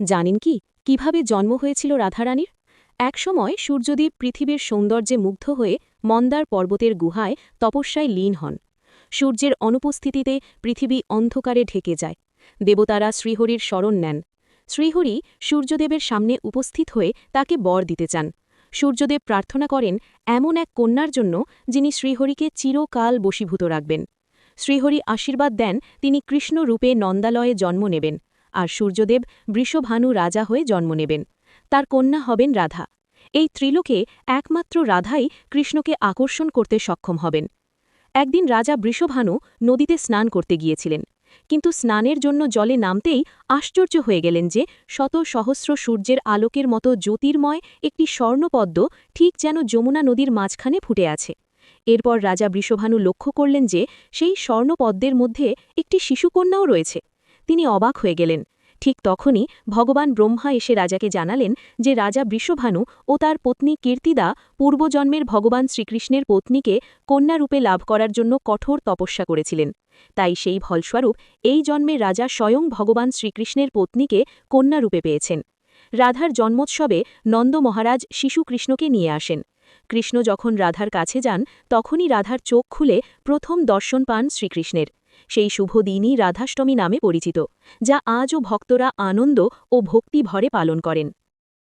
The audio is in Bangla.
জানেন কি কিভাবে জন্ম হয়েছিল রাধারানীর? একসময় সূর্যদেব পৃথিবীর সৌন্দর্যে মুগ্ধ হয়ে মন্দার পর্বতের গুহায় তপস্যায় লীন হন। সূর্যের অনুপস্থিতিতে পৃথিবী অন্ধকারে ঢেকে যায়। দেবতারা শ্রীহরির শরণ নেন। শ্রীহরি সূর্যদেবের সামনে উপস্থিত হয়ে তাকে বর দিতে চান। সূর্যদেব প্রার্থনা করেন এমন এক কন্যার জন্য যিনি শ্রীহরিকে চিরকাল বশীভূত রাখবেন। শ্রীহরি আশীর্বাদ দেন তিনি কৃষ্ণ রূপে নন্দালয়ে জন্ম নেবেন, আর সূর্যদেব বৃষভানু রাজা হয়ে জন্ম নেবেন। তার কন্যা হবেন রাধা। এই ত্রিলোকে একমাত্র রাধাই কৃষ্ণকে আকর্ষণ করতে সক্ষম হবেন। একদিন রাজা বৃষভানু নদীতে স্নান করতে গিয়েছিলেন, কিন্তু স্নানের জন্য জলে নামতেই আশ্চর্য হয়ে গেলেন যে শত সহস্র সূর্যের আলোকের মতো জ্যোতির্ময় একটি স্বর্ণপদ্ম ঠিক যেন যমুনা নদীর মাঝখানে ফুটে আছে। এরপর রাজা বৃষভানু লক্ষ্য করলেন যে সেই স্বর্ণপদ্মের মধ্যে একটি শিশুকন্যাও রয়েছে। তিনি অবাক হয়ে গেলেন। ঠিক তখনই ভগবান ব্রহ্মা এসে রাজাকে জানালেন যে রাজা বৃষভানু ও তার পত্নী কীর্তিদা পূর্বজন্মের ভগবান শ্রীকৃষ্ণের পত্নীকে কন্যারূপে লাভ করার জন্য কঠোর তপস্যা করেছিলেন। তাই সেই ফলস্বরূপ এই জন্মে রাজা স্বয়ং ভগবান শ্রীকৃষ্ণের পত্নীকে কন্যারূপে পেয়েছেন। রাধার জন্মোৎসবে নন্দ মহারাজ শিশু কৃষ্ণকে নিয়ে আসেন। কৃষ্ণ যখন রাধার কাছে যান তখনই রাধার চোখ খুলে প্রথম দর্শন পান শ্রীকৃষ্ণের। সেই শুভ দিনই রাধাষ্টমী নামে পরিচিত, যা আজও ভক্তরা আনন্দ ও ভক্তি ভরে পালন করেন।